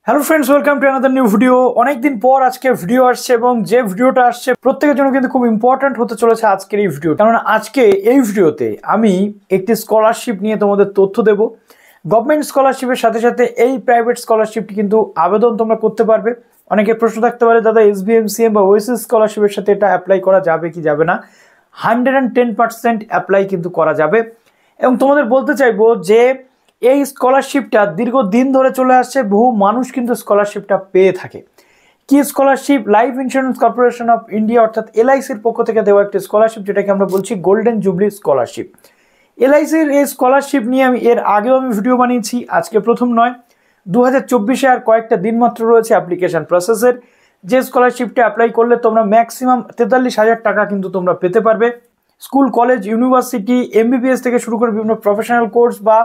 Hello friends, welcome to another new video. অনেকদিন পর আজকে ভিডিও আসছে এবং যে ভিডিওটা আসছে প্রত্যেকের জন্য কিন্তু খুব ইম্পর্ট্যান্ট হতে চলেছে আজকের এই ভিডিও। কারণ আজকে এই ভিডিওতে আমি একটি স্কলারশিপ নিয়ে তোমাদের তথ্য দেব। গভর্নমেন্ট স্কলারশিপের সাথে সাথে এই প্রাইভেট স্কলারশিপটি কিন্তু আবেদন তোমরা করতে পারবে। অনেকের প্রশ্ন থাকতে পারে, দাদা SBMCM বা ওয়েসিস স্কলারশিপের সাথে এটা অ্যাপ্লাই করা যাবে কি যাবে না। 110% অ্যাপ্লাই কিন্তু করা যাবে। এবং তোমাদের বলতে চাইবো যে এই স্কলারশিপটা দীর্ঘদিন ধরে চলে আসছে, বহু মানুষ কিন্তু স্কলারশিপটা পেয়ে থাকে। কি scholarship? Life insurance corporation of India অর্থাৎ LICর পক্ষ থেকে দেওয়া একটি স্কলারশিপ, যেটাকে আমরা বলছি গোল্ডেন জুবলি স্কলারশিপ। LICর এই স্কলারশিপ নিয়ে আমি এর আগেও ভিডিও বানিয়েছি, আজকে প্রথম নয়। 2024-এ আর কয়েকটা দিন মাত্র রয়েছে অ্যাপ্লিকেশন প্রসেসের। যে স্কলারশিপটা অ্যাপ্লাই করলে তোমরা ম্যাক্সিমাম 43,000 টাকা কিন্তু তোমরা পেতে পারবে। স্কুল, কলেজ, ইউনিভার্সিটি, MBBS থেকে শুরু করে বিভিন্ন প্রফেশনাল কোর্স বা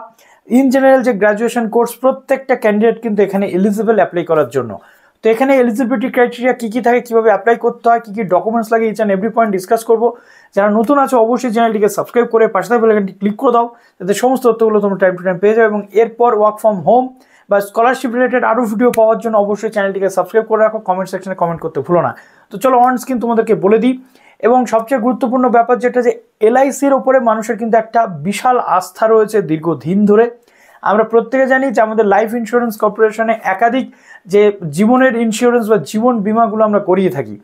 ইন জেনারেল যে গ্র্যাজুয়েশন কোর্স, প্রত্যেকটা ক্যান্ডিডেট কিন্তু এখানে এলিজিবল অ্যাপ্লাই করার জন্য। তো এখানে এলিজিবিলিটি ক্রাইটেরিয়া কী কী থাকে, কীভাবে অ্যাপ্লাই করতে হয়, কী কী ডকুমেন্টস লাগে, each and every point discuss করবো। যারা নতুন আছে অবশ্যই চ্যানেলটিকে সাবস্ক্রাইব করে পাশে থাকা বেল আইকনটি ক্লিক করে দাও, যাতে সমস্ত তথ্যগুলো তোমরা টাইম টু টাইম পেয়ে যাবে। এবং এরপর ওয়ার্ক ফ্রম হোম বা স্কলারশিপ রিলেটেড আরও ভিডিও পাওয়ার জন্য অবশ্যই চ্যানেলটিকে সাবস্ক্রাইব করে রাখো। কমেন্ট সেকশনে কমেন্ট করতে ভুলো না। তো চলো অন স্ক্রিন তোমাদেরকে বলে দিই। এবং সবচেয়ে গুরুত্বপূর্ণ ব্যাপার যেটা, যে LICর ওপরে মানুষের কিন্তু একটা বিশাল আস্থা রয়েছে দীর্ঘদিন ধরে। আমরা প্রত্যেকে জানি যে আমাদের লাইফ ইন্স্যুরেন্স কর্পোরেশনে একাধিক যে জীবনের ইন্স্যুরেন্স বা জীবন বিমাগুলো আমরা করিয়ে থাকি।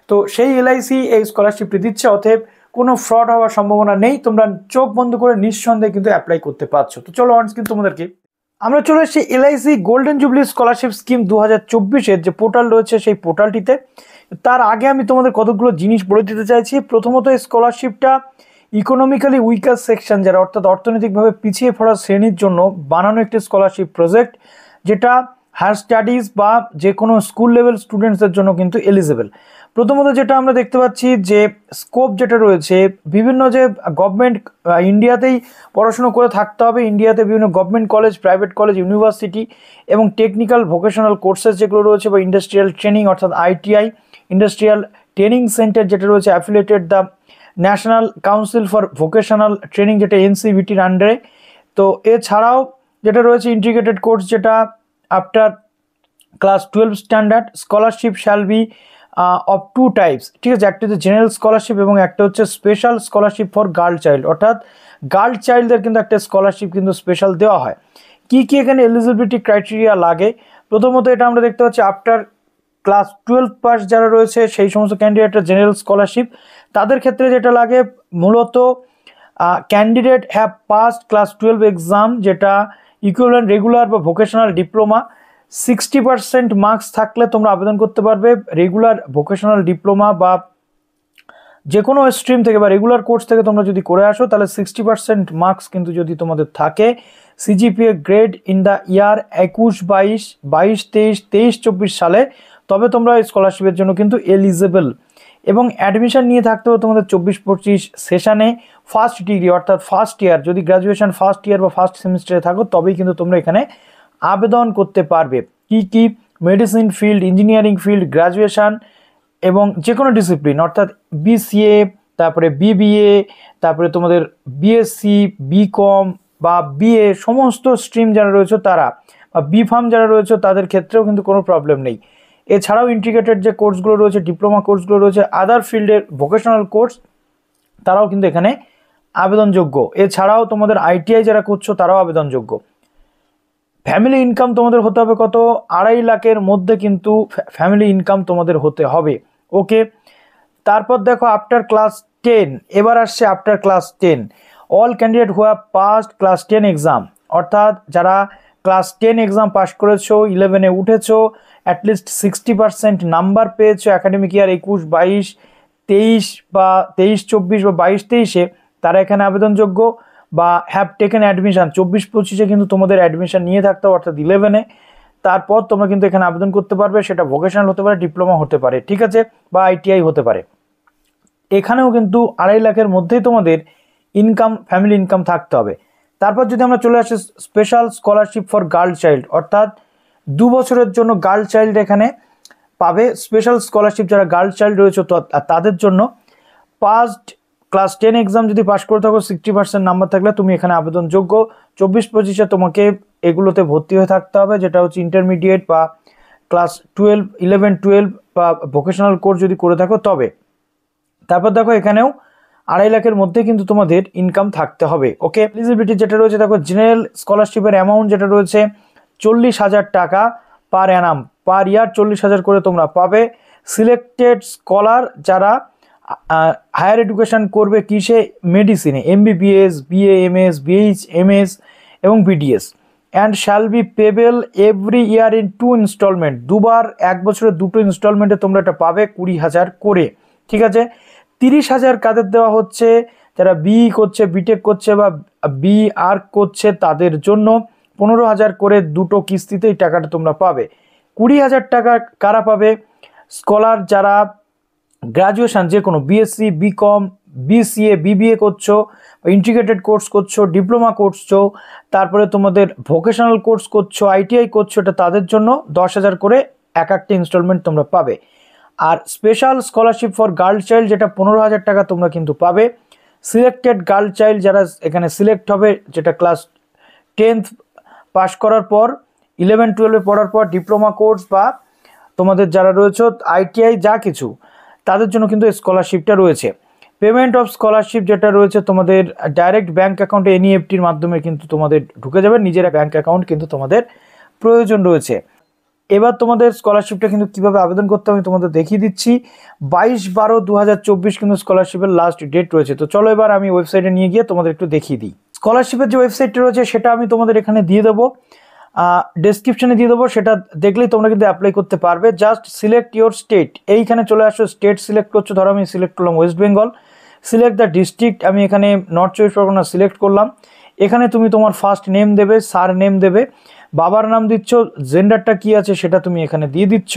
তো সেই LIC এই স্কলারশিপটি দিচ্ছে, অতএব কোনো ফ্রড হওয়ার সম্ভাবনা নেই। তোমরা চোখ বন্ধ করে নিঃসন্দেহে কিন্তু অ্যাপ্লাই করতে পারছো। তো চলো অন স্ক্রিন তোমাদেরকে আমরা চলে এসেছি LIC golden jubilee scholarship scheme 2024-এর যে পোর্টাল রয়েছে সেই পোর্টালটিতে। তার আগে আমি তোমাদের কতগুলো জিনিস বলে দিতে চাইছি। প্রথমত, এই স্কলারশিপটা ইকোনমিক্যালি উইকার সেকশন, যারা অর্থাৎ অর্থনৈতিকভাবে পিছিয়ে পড়া শ্রেণীর জন্য বানানো একটি স্কলারশিপ প্রজেক্ট, যেটা হায়ার স্টাডিজ বা যে কোনো স্কুল লেভেল স্টুডেন্টসদের জন্য কিন্তু এলিজিবল। প্রথমত যেটা আমরা দেখতে পাচ্ছি, যে স্কোপ যেটা রয়েছে, বিভিন্ন যে গভর্নমেন্ট ইন্ডিয়াতেই পড়াশুনো করে থাকতে হবে, ইন্ডিয়াতে বিভিন্ন government college, private college, university এবং টেকনিক্যাল ভোকেশনাল কোর্সেস যেগুলো রয়েছে, বা ইন্ডাস্ট্রিয়াল ট্রেনিং অর্থাৎ ITI, ইন্ডাস্ট্রিয়াল ট্রেনিং সেন্টার যেটা রয়েছে affiliated the national council for vocational training, যেটা NCVTর আন্ডারে। তো এছাড়াও যেটা রয়েছে ইন্টিগ্রেটেড কোর্স, যেটা after class 12 standard. Scholarship shall be of two types, ঠিক আছে। একটা হচ্ছে জেনারেল স্কলারশিপ এবং একটা হচ্ছে special scholarship for girl child, অর্থাৎ গার্ল চাইল্ডদের কিন্তু একটা স্কলারশিপ কিন্তু স্পেশাল দেওয়া হয়। কি কি এখানে এলিজিবিলিটি ক্রাইটেরিয়া লাগে? প্রথমত এটা আমরা দেখতে পাচ্ছি, আফটার ক্লাস 12 পাস যারা রয়েছে সেই সমস্ত ক্যান্ডিডেটের জেনারেল স্কলারশিপ, তাদের ক্ষেত্রে যেটা লাগে মূলত candidate have passed class 12 exam, যেটা ইকুইভ্যালেন্ট রেগুলার বা ভোকেশনাল ডিপ্লোমা। 60% মার্কস থাকলে তোমরা আবেদন করতে পারবে। রেগুলার ভোকেশনাল ডিপ্লোমা বা যে কোনো স্ট্রিম থেকে বা রেগুলার কোর্স থেকে তোমরা যদি করে আসো, তাহলে 60% মার্কস কিন্তু যদি তোমাদের থাকে, CGPA grade in the year 21-22, 22-23, 23-24 সালে, তবে তোমরা স্কলারশিপের জন্য কিন্তু এলিজিবল। এবং অ্যাডমিশন নিয়ে থাকতে হবে তোমাদের 24-25 সেশনে ফার্স্ট ডিগ্রি অর্থাৎ ফার্স্ট ইয়ার, যদি গ্র্যাজুয়েশন ফার্স্ট ইয়ার বা ফার্স্ট সেমিস্টারে থাকো, তবেই কিন্তু তোমরা এখানে আবেদন করতে পারবে। কি কি? Medicine field, engineering field, graduation এবং যে কোনো ডিসিপ্লিন অর্থাৎ BCA, তারপরে BBA, তারপরে তোমাদের BSc, BCom বা BA, সমস্ত স্ট্রিম যারা রয়েছে তারা, বা BPharm যারা রয়েছে তাদের ক্ষেত্রেও কিন্তু কোনো প্রবলেম নেই। এছাড়াও ইন্টিগ্রেটেড যে কোর্সগুলো রয়েছে, ডিপ্লোমা কোর্সগুলো রয়েছে, আদার ফিল্ডের ভোকেশনাল কোর্স, তারাও কিন্তু এখানে আবেদনযোগ্য। এছাড়াও তোমাদের ITI যারা করছো তারাও আবেদনযোগ্য। ফ্যামিলি ইনকাম তোমাদের হতে হবে কত? 2.5 লাখের মধ্যে কিন্তু ফ্যামিলি ইনকাম তোমাদের হতে হবে। ওকে, তারপর দেখো আফটার ক্লাস 10, এবার আসছে after class 10, all candidate who have passed class 10 exam, অর্থাৎ যারা ক্লাস 10 এক্সাম পাস করেছো, 11-এ উঠেছো, অ্যাটলিস্ট 60% নাম্বার পেয়েছো একাডেমিক ইয়ার 21-22, 23 বা 23-24 বা 22-23-এ, তারা এখানে আবেদনযোগ্য। বা হ্যাভ টেকেন অ্যাডমিশন 24-25-এ কিন্তু তোমাদের অ্যাডমিশন নিয়ে থাকতে হবে, অর্থাৎ 11-এ। তারপর তোমরা কিন্তু এখানে আবেদন করতে পারবে, সেটা ভোকেশনাল হতে পারে, ডিপ্লোমা হতে পারে, ঠিক আছে, বা ITI হতে পারে। এখানেও কিন্তু 2.5 লাখের মধ্যেই তোমাদের ইনকাম, ফ্যামিলি ইনকাম থাকতে হবে। তারপর যদি আমরা চলে আসি special scholarship for girl child, অর্থাৎ 2 বছরের জন্য গার্ল চাইল্ড এখানে পাবে। স্পেশাল স্কলারশিপ যারা গার্ল চাইল্ড রয়েছে তাদের জন্য পাস্ট ক্লাস 10 এক্সাম যদি পাস করে থাকো, 60% নাম্বার থাকলে তুমি এখানে আবেদনযোগ্য। 24-25-এ তোমাকে এগুলোতে ভর্তি হয়ে থাকতে হবে, যেটা হচ্ছে ইন্টারমিডিয়েট বা ক্লাস 11-12 বা ভোকেশনাল কোর্স যদি করে থাকো তবে। তারপর দেখো এখানেও 2.5 লাখের মধ্যে কিন্তু তোমাদের ইনকাম থাকতে হবে। ওকে, এলিজিবিলিটি যেটা রয়েছে দেখো, জেনারেল স্কলারশিপের অ্যামাউন্ট যেটা রয়েছে 40,000 টাকা পার অ্যানাম, পার ইয়ার 40,000 করে তোমরা পাবে। সিলেক্টেড স্কলার যারা হায়ার এডুকেশন করবে কিসে, মেডিসিনে, MBBS, BA, MS, BH, MS এবং BDS, and shall be payable every year in 2 instalment, দুবার 1 বছরে 2টো ইনস্টলমেন্টে তোমরা এটা পাবে 20,000 করে। ঠিক আছে, 30,000 কাদের দেওয়া হচ্ছে, যারা BE করছে, বিটেক করছে বা BR করছে তাদের জন্য 15,000 করে 2টো কিস্তিতে এই টাকাটা তোমরা পাবে। 20,000 টাকা কারা পাবে, স্কলার যারা গ্রাজুয়েশন যে কোনো BSc, BCom, BCA, BBA করছো, ইন্টিগ্রেটেড কোর্স করছো, ডিপ্লোমা করছো, তারপরে তোমাদের ভোকেশনাল কোর্স করছো, ITI করছো, এটা তাদের জন্য 10,000 করে একটা ইনস্টলমেন্ট তোমরা পাবে। আর special scholarship for girl child যেটা 15,000 টাকা তোমরা কিন্তু পাবে। সিলেক্টেড গার্ল চাইল্ড যারা এখানে সিলেক্ট হবে, যেটা ক্লাস 10th পাস করার পর 11-12 পড়ার পর ডিপ্লোমা কোর্স বা তোমাদের যারা রয়েছে ITI যা কিছু, তাদের জন্য কিন্তু স্কলারশিপটা রয়েছে। পেমেন্ট অফ স্কলারশিপ যেটা রয়েছে তোমাদের ডাইরেক্ট ব্যাঙ্ক অ্যাকাউন্টে NEFTর মাধ্যমে কিন্তু তোমাদের ঢুকে যাবে, নিজের ব্যাঙ্ক অ্যাকাউন্ট কিন্তু তোমাদের প্রয়োজন রয়েছে। এবার তোমাদের স্কলারশিপটা কিন্তু কিভাবে আবেদন করতে হবে তোমাদের দেখিয়ে দিচ্ছি। 22/12/2024 কিন্তু স্কলারশিপের লাস্ট ডেট রয়েছে। তো চলো এবার আমি ওয়েবসাইটে নিয়ে গিয়ে তোমাদের একটু দেখিয়ে দিই। স্কলারশিপের যে ওয়েবসাইটটা রয়েছে সেটা আমি তোমাদের এখানে দিয়ে দেবো, ডেসক্রিপশনে দিয়ে দেবো, সেটা দেখলেই তোমরা কিন্তু অ্যাপ্লাই করতে পারবে। জাস্ট সিলেক্ট ইওর স্টেট, এইখানে চলে আসো, স্টেট সিলেক্ট করছো, ধরো আমি সিলেক্ট করলাম West Bengal. Select the district, আমি এখানে নর্থ চব্বিশ পরগনা সিলেক্ট করলাম। এখানে তুমি তোমার ফার্স্ট নেম দেবে, সার নেম দেবে, বাবার নাম দিচ্ছ, জেন্ডারটা কি আছে সেটা তুমি এখানে দিয়ে দিচ্ছ,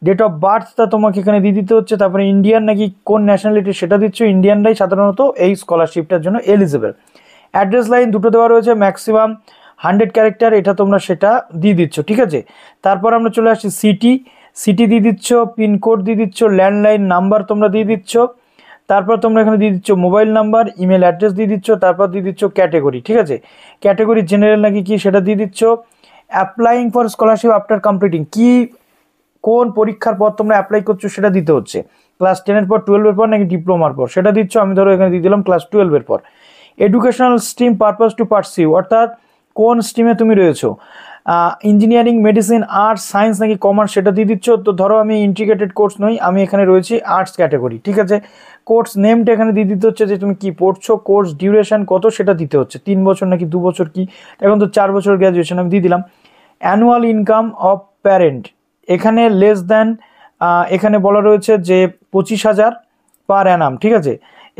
ডেট অফ বার্থটা তোমাকে এখানে দিয়ে দিতে হচ্ছে, তারপরে ইন্ডিয়ান নাকি কোন ন্যাশনালিটি সেটা দিচ্ছ। ইন্ডিয়ানরাই সাধারণত এই স্কলারশিপটার জন্য এলিজিবল। অ্যাড্রেস লাইন দুটো দেওয়া রয়েছে, ম্যাক্সিমাম 100 ক্যারেক্টার, এটা তোমরা সেটা দিয়ে দিচ্ছ। ঠিক আছে, তারপর আমরা চলে আসছি সিটি দিয়ে দিচ্ছ, পিনকোড দিয়ে দিচ্ছ, ল্যান্ডলাইন নাম্বার তোমরা দিয়ে দিচ্ছ, তারপর তোমরা এখানে দিয়ে দিচ্ছ মোবাইল নাম্বার, ইমেল অ্যাড্রেস দিয়ে দিচ্ছ, তারপর দিয়ে দিচ্ছ ক্যাটেগরি। ঠিক আছে, ক্যাটেগরি জেনারেল নাকি কি সেটা দিয়ে দিচ্ছ। Applying for scholarship after completing, কি কোন পরীক্ষার পর তোমরা অ্যাপ্লাই করছো সেটা দিতে হচ্ছে, ক্লাস 10-এর পর, 12-এর পর নাকি ডিপ্লোমার পর সেটা দিচ্ছ। আমি ধরো এখানে দিয়ে দিলাম ক্লাস 12-এর পর। Educational stream purpose to pursue, অর্থাৎ কোন স্ট্রিমে তুমি রয়েছো, ইঞ্জিনিয়ারিং, মেডিসিন, আর্টস, সায়েন্স নাকি কমার্স সেটা দিয়ে দিচ্ছ। তো ধরো আমি ইন্টিগ্রেটেড কোর্স নই, আমি এখানে রয়েছি আর্টস ক্যাটাগরি। ঠিক আছে, কোর্স নেমটা এখানে দিয়ে দিতে হচ্ছে, যে তুমি কি পড়ছো, কোর্স ডিউরেশন কত সেটা দিতে হচ্ছে, 3 বছর নাকি 2 বছর, কি এখন তো 4 বছর গ্র্যাজুয়েশন, আমি দিয়ে দিলাম। অ্যানুয়াল ইনকাম অফ প্যারেন্ট, এখানে লেস দ্যান, এখানে বলা রয়েছে যে 25,000 পার অ্যানাম। ঠিক আছে,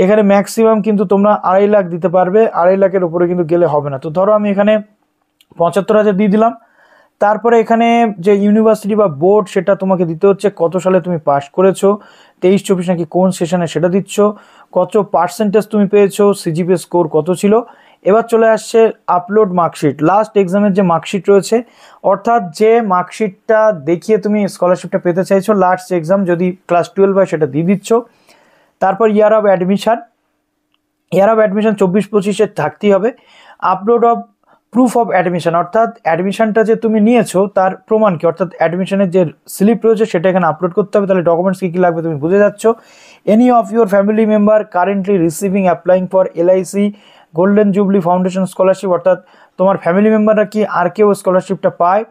এখানে ম্যাক্সিমাম কিন্তু তোমরা 2.5 লাখ দিতে পারবে, 2.5 লাখের উপরে কিন্তু গেলে হবে না। তো ধরো আমি এখানে 75,000 দিয়ে দিলাম। তারপরে এখানে যে ইউনিভার্সিটি বা বোর্ড সেটা তোমাকে দিতে হচ্ছে, কত সালে তুমি পাস করেছো, 23-24 নাকি কোন সেশনে সেটা দিচ্ছ, কত পার্সেন্টেজ তুমি পেয়েছো, CGPA স্কোর কত ছিল। এবার চলে আসছে আপলোড মার্কশিট, লাস্ট এক্সামের যে মার্কশিট রয়েছে, অর্থাৎ যে মার্কশিটটা দেখিয়ে তুমি স্কলারশিপটা পেতে চাইছো, লাস্ট এক্সাম যদি ক্লাস 12 হয় সেটা দিয়ে দিচ্ছ। তারপর ইয়ার অফ অ্যাডমিশন 24-25-এর থাকতেই হবে। Upload of proof of admission, অর্থাৎ অ্যাডমিশনটা যে তুমি নিয়েছো তার প্রমাণ কি, অর্থাৎ অ্যাডমিশনের যে স্লিপ রয়েছে সেটা এখানে আপলোড করতে হবে। তাহলে ডকুমেন্টস কী লাগবে তুমি বুঝে যাচ্ছ। Any of your family member currently receiving applying for LIC golden jubilee foundation scholarship, অর্থাৎ তোমার ফ্যামিলি মেম্বাররা কি আর কেউ স্কলারশিপটা পায়,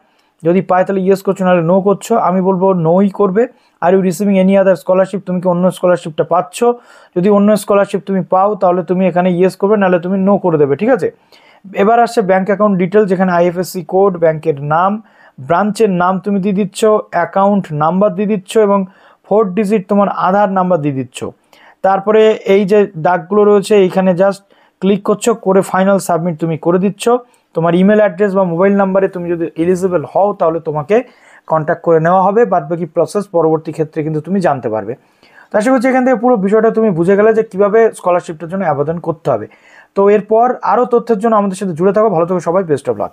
যদি পায় তাহলে ইয়েস করছো, নাহলে নো করছো। আমি বলবো নোই করবে। Are you receiving any other scholarship, তুমি কি অন্য স্কলারশিপটা পাচ্ছ, যদি অন্য স্কলারশিপ তুমি পাও তাহলে তুমি এখানে ইয়েস করবে, নাহলে তুমি নো করে দেবে। ঠিক আছে, এবার আসছে ব্যাঙ্ক অ্যাকাউন্ট ডিটেল, যেখানে IFSC কোড, ব্যাংকের নাম, ব্রাঞ্চের নাম তুমি দিয়ে দিচ্ছ, অ্যাকাউন্ট নাম্বার দিয়ে দিচ্ছ এবং 4 ডিজিট তোমার আধার নাম্বার দিয়ে দিচ্ছ। তারপরে এই যে দাগগুলো রয়েছে এইখানে জাস্ট ক্লিক করছো, করে ফাইনাল সাবমিট তুমি করে দিচ্ছ। তোমার ইমেল অ্যাড্রেস বা মোবাইল নাম্বারে তুমি যদি এলিজিবল হও তাহলে তোমাকে কন্ট্যাক্ট করে নেওয়া হবে, বাদবাকি প্রসেস পরবর্তী ক্ষেত্রে কিন্তু তুমি জানতে পারবে। তো আশা করছি এখান থেকে পুরো বিষয়টা তুমি বুঝে গেলে যে কীভাবে স্কলারশিপটার জন্য আবেদন করতে হবে। তো এরপর আরও তথ্যের জন্য আমাদের সাথে জুড়ে থাকো। ভালো থাকো সবাই, বেস্ট অফ লাক।